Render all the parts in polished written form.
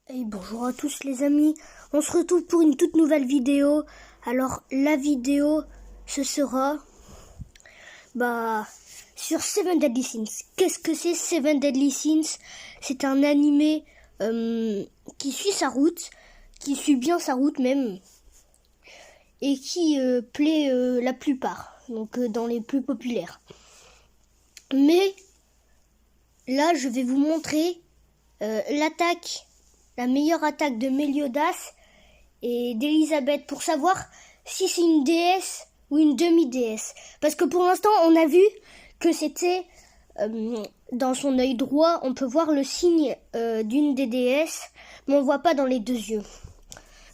Et bonjour à tous les amis, on se retrouve pour une toute nouvelle vidéo. Alors la vidéo ce sera sur Seven Deadly Sins. Qu'est-ce que c'est Seven Deadly Sins? C'est un animé qui suit sa route, qui suit bien sa route même, et qui plaît la plupart, donc dans les plus populaires. Mais là je vais vous montrer la meilleure attaque de Meliodas et d'Elisabeth pour savoir si c'est une déesse ou une demi-déesse. Parce que pour l'instant, on a vu que c'était dans son œil droit, on peut voir le signe d'une des déesses, mais on ne voit pas dans les deux yeux.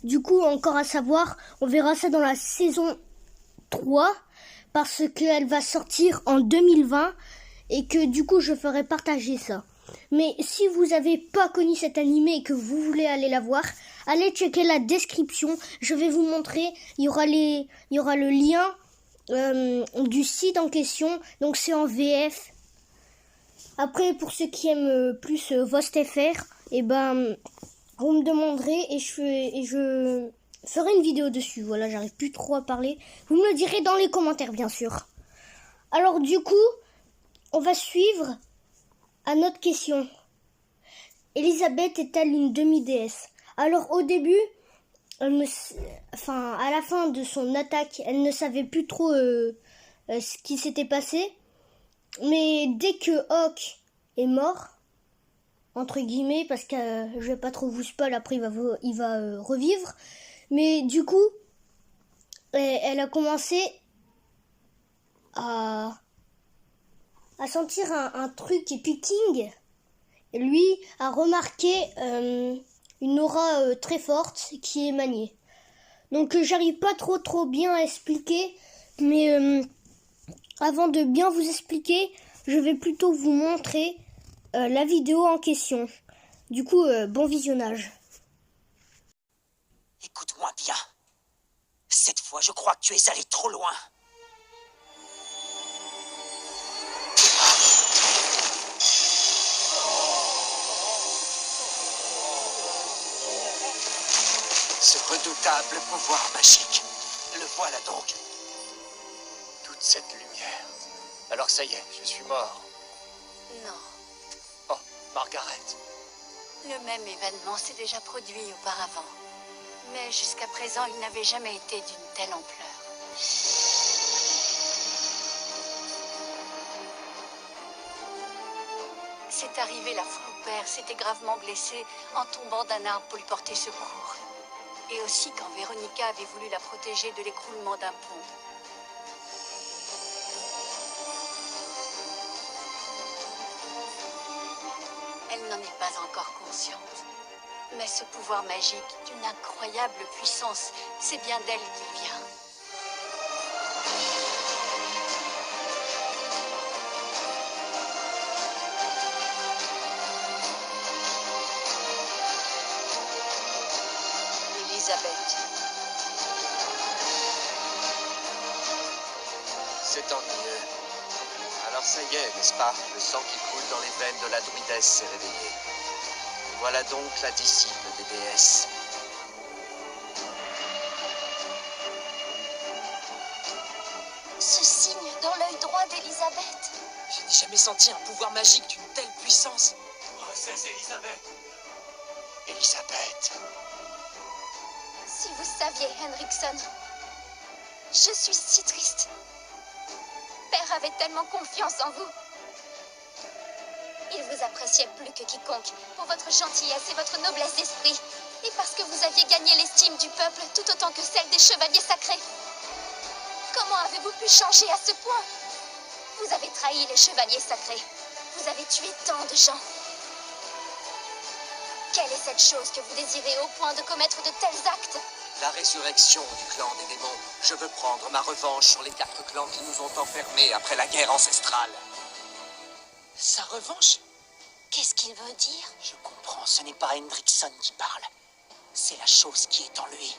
Du coup, encore à savoir, on verra ça dans la saison 3, parce qu'elle va sortir en 2020 et que du coup, je ferai partager ça. Mais si vous n'avez pas connu cet animé et que vous voulez aller la voir, allez checker la description. Je vais vous montrer. Il y aura le lien du site en question. Donc c'est en VF. Après, pour ceux qui aiment plus VostFR, vous me demanderez et je ferai une vidéo dessus. Voilà, j'arrive plus trop à parler. Vous me le direz dans les commentaires, bien sûr. Alors du coup, on va suivre à notre question. Elisabeth est-elle une demi-déesse? Alors au début, à la fin de son attaque, elle ne savait plus trop ce qui s'était passé. Mais dès que Hawk est mort, entre guillemets, parce que je vais pas trop vous spoil, après il va revivre. Mais du coup, elle a commencé à sentir un truc piquing. Lui a remarqué une aura très forte qui émanait. Donc j'arrive pas trop bien à expliquer, mais avant de bien vous expliquer, je vais plutôt vous montrer la vidéo en question. Du coup, bon visionnage. Écoute-moi bien. Cette fois, je crois que tu es allé trop loin. Ce redoutable pouvoir magique. Le voilà donc. Toute cette lumière. Alors ça y est, je suis mort. Non, Oh, Margaret. le même événement s'est déjà produit auparavant. Mais jusqu'à présent, il n'avait jamais été d'une telle ampleur. C'est arrivé la fois où Père s'était gravement blessé en tombant d'un arbre pour lui porter secours. Et aussi quand Véronica avait voulu la protéger de l'écroulement d'un pont. Elle n'en est pas encore consciente. Mais ce pouvoir magique d'une incroyable puissance, c'est bien d'elle qu'il vient. Elisabeth. C'est ennuyeux. Alors ça y est, n'est-ce pas? Le sang qui coule dans les veines de la druidesse s'est réveillé. Voilà donc la disciple des déesses. Ce signe dans l'œil droit d'Elisabeth. Je n'ai jamais senti un pouvoir magique d'une telle puissance. Oh, c'est Elisabeth. Elisabeth. Si vous saviez, Henriksen, je suis si triste. Père avait tellement confiance en vous. Il vous appréciait plus que quiconque pour votre gentillesse et votre noblesse d'esprit. Et parce que vous aviez gagné l'estime du peuple tout autant que celle des chevaliers sacrés. Comment avez-vous pu changer à ce point? Vous avez trahi les chevaliers sacrés. Vous avez tué tant de gens. Quelle est cette chose que vous désirez au point de commettre de tels actes? La résurrection du clan des démons. Je veux prendre ma revanche sur les 4 clans qui nous ont enfermés après la guerre ancestrale. Sa revanche? Qu'est-ce qu'il veut dire? Je comprends, ce n'est pas Henriksen qui parle. C'est la chose qui est en lui.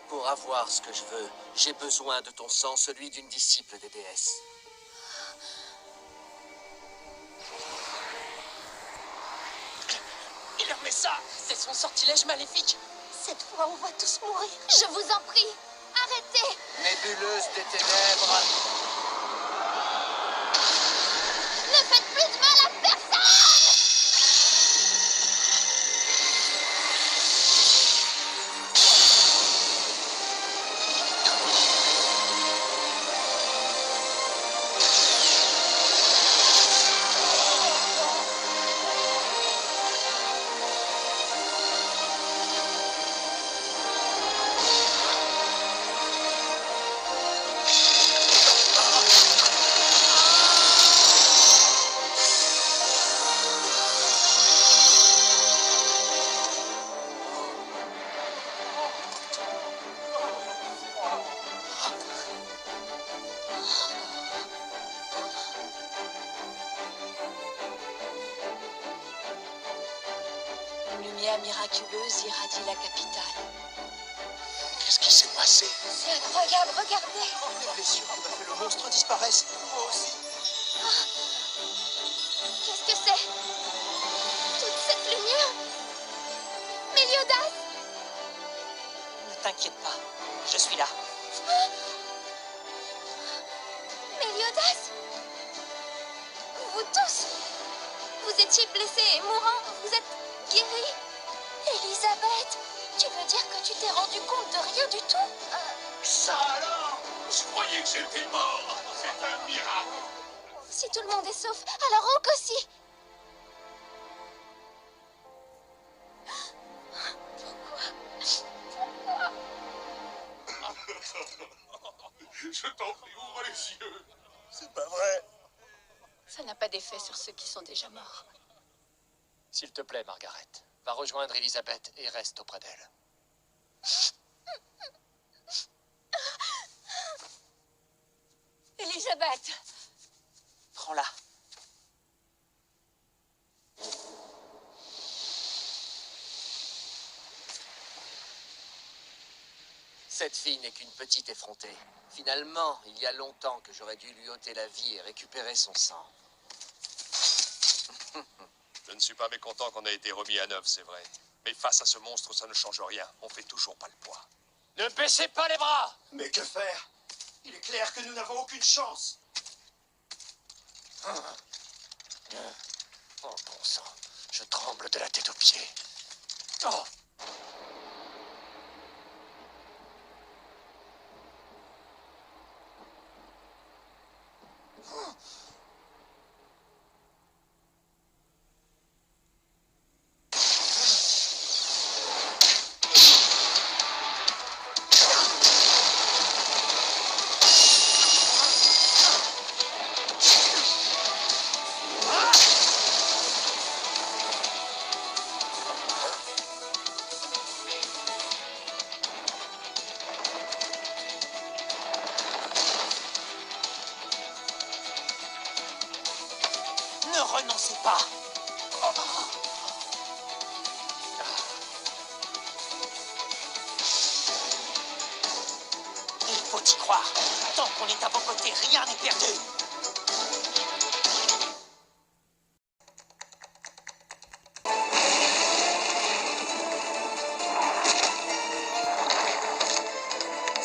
Pour avoir ce que je veux, j'ai besoin de ton sang, celui d'une disciple des déesses. Il a fait ça? C'est son sortilège maléfique. Cette fois, on va tous mourir. Je vous en prie, arrêtez. Nébuleuse des ténèbres. Ne faites plus de mal à personne. Une lumière miraculeuse irradie la capitale. Qu'est-ce qui s'est passé? C'est incroyable, regardez. Les blessures qui ont fait le monstre disparaissent. Moi aussi. Qu'est-ce que c'est? Toute cette lumière. Méliodas. Ne t'inquiète pas, je suis là. Méliodas. Vous tous. Vous étiez blessés et mourants. Vous êtes guéris. Elisabeth, tu veux dire que tu t'es rendu compte de rien du tout? Ça alors? Je croyais que j'étais mort. C'est un miracle. Si tout le monde est sauf, alors Rook aussi. Je t'en prie, ouvre les yeux. C'est pas vrai. Ça n'a pas d'effet sur ceux qui sont déjà morts. S'il te plaît, Margaret, va rejoindre Elisabeth et reste auprès d'elle. Elisabeth, prends-la. Cette fille n'est qu'une petite effrontée. Finalement, il y a longtemps que j'aurais dû lui ôter la vie et récupérer son sang. Je ne suis pas mécontent qu'on ait été remis à neuf, c'est vrai. Mais face à ce monstre, ça ne change rien. On fait toujours pas le poids. Ne baissez pas les bras! Mais que faire? Il est clair que nous n'avons aucune chance. Oh bon sang, je tremble de la tête aux pieds. Oh! Ne renoncez pas. Il faut y croire. Tant qu'on est à vos côtés, rien n'est perdu.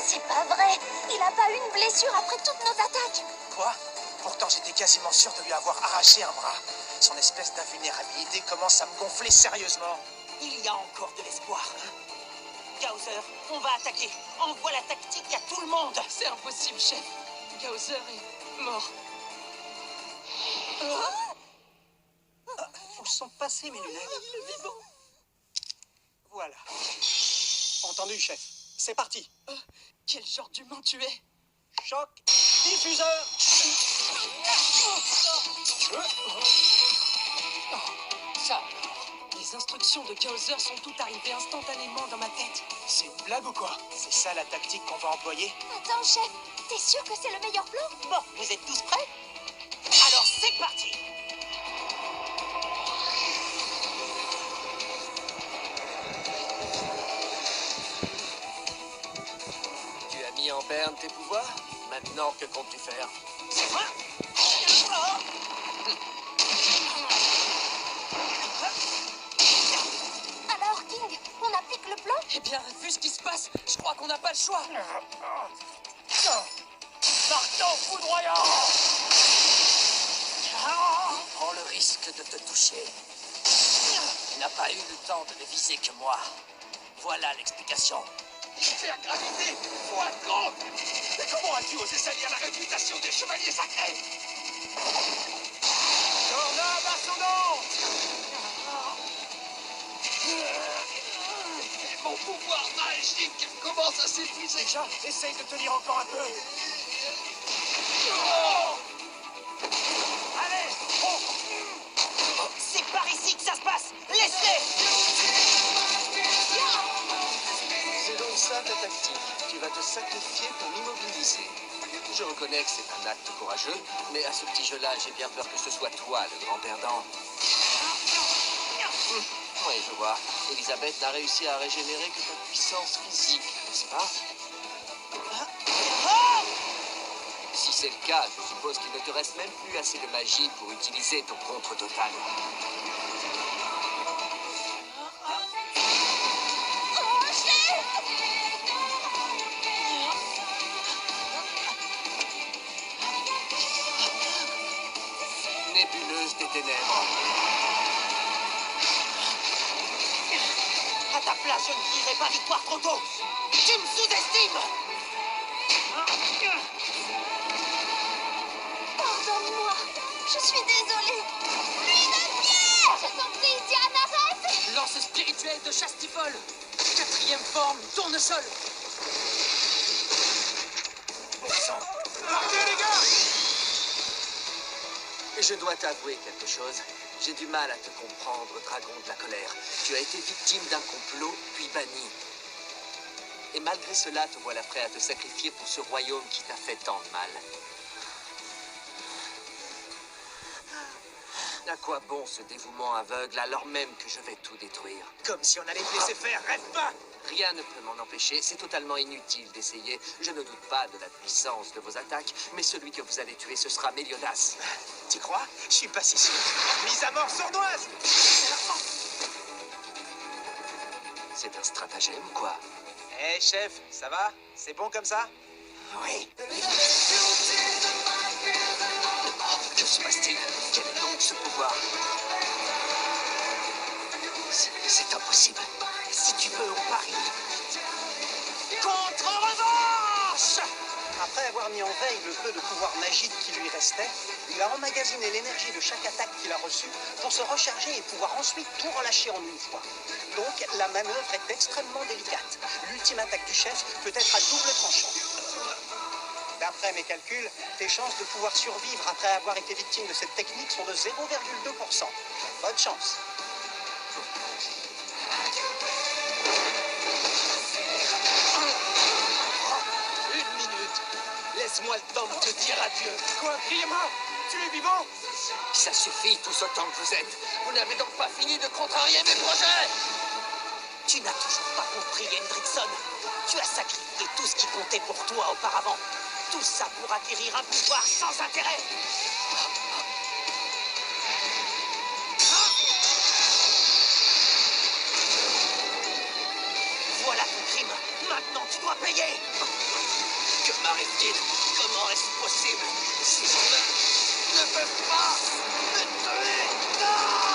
C'est pas vrai. Il a pas eu une blessure après toutes nos attaques. Quoi? Pourtant, j'étais quasiment sûr de lui avoir arraché un bras. Son espèce d'invulnérabilité commence à me gonfler sérieusement. Il y a encore de l'espoir. Gauther, on va attaquer. Envoie la tactique à tout le monde. C'est impossible, chef. Gauther est mort. Où sont passées mes lunettes? Vivant. Voilà. Entendu, chef. C'est parti. Quel genre d'humain tu es? Choc. Diffuseur. Ça. Les instructions de Gauther sont toutes arrivées instantanément dans ma tête. C'est une blague ou quoi? C'est ça la tactique qu'on va employer? Attends, chef. T'es sûr que c'est le meilleur plan? Bon, vous êtes tous prêts? Alors c'est parti. Tu as mis en berne tes pouvoirs? Maintenant, que comptes-tu faire? C'est moi. Eh bien, vu ce qui se passe, je crois qu'on n'a pas le choix. Marteau foudroyant! Prends le risque de te toucher. Tu n'as pas eu le temps de ne viser que moi. Voilà l'explication. Hypergravité fois 30! Mais comment as-tu osé salir la réputation des chevaliers sacrés? Tornade ascendante! Mon pouvoir magique commence à s'épuiser. Déjà, essaye de tenir encore un peu. Allez, Oh, c'est par ici que ça se passe. Laisse-les. C'est donc ça ta tactique. Tu vas te sacrifier pour m'immobiliser. Je reconnais que c'est un acte courageux, mais à ce petit jeu-là, j'ai bien peur que ce soit toi le grand perdant. Oui, je vois. Elisabeth n'a réussi à régénérer que ta puissance physique, n'est-ce pas? Si c'est le cas, je suppose qu'il ne te reste même plus assez de magie pour utiliser ton contre total. Nébuleuse des ténèbres. À ta place, je ne crierai pas victoire trop tôt. Tu me sous-estimes. Pardonne-moi. Je suis désolée. Pluie de pierre! Je t'en prie, Diane, arrête! Lance spirituelle de Chastifol. 4e forme, tournesol. partez les gars! Je dois t'avouer quelque chose. J'ai du mal à te comprendre, dragon de la colère. Tu as été victime d'un complot, puis banni. Et malgré cela, te voilà prêt à te sacrifier pour ce royaume qui t'a fait tant de mal. À quoi bon ce dévouement aveugle alors même que je vais tout détruire? Comme si on allait te laisser faire, rêve pas! Rien ne peut m'en empêcher, c'est totalement inutile d'essayer. Je ne doute pas de la puissance de vos attaques, mais celui que vous allez tuer, ce sera Méliodas. Tu crois? Je suis pas si sûr. Mise à mort sournoise! C'est un stratagème ou quoi? Eh chef, ça va? C'est bon comme ça? Oui. Que se passe-t-il? Quel est donc ce pouvoir? C'est impossible. Si tu veux, on parie. Contre-revanche! Après avoir mis en veille le peu de pouvoir magique qui lui restait, il a emmagasiné l'énergie de chaque attaque qu'il a reçue pour se recharger et pouvoir ensuite tout relâcher en une fois. Donc la manœuvre est extrêmement délicate. L'ultime attaque du chef peut être à double tranchant. D'après mes calculs, tes chances de pouvoir survivre après avoir été victime de cette technique sont de 0,2%. Bonne chance. Une minute. Laisse-moi le temps de te dire adieu. Quoi, Criema? Tu es vivant? Ça suffit, tous autant que vous êtes. Vous n'avez donc pas fini de contrarier mes projets? Tu n'as toujours pas compris, Hendrickson. Tu as sacrifié tout ce qui comptait pour toi auparavant. Tout ça pour acquérir un pouvoir sans intérêt. Voilà ton crime. Maintenant, tu dois payer. Que m'arrive-t-il? Comment est-ce possible? Si je ne peux pas me tuer? Non!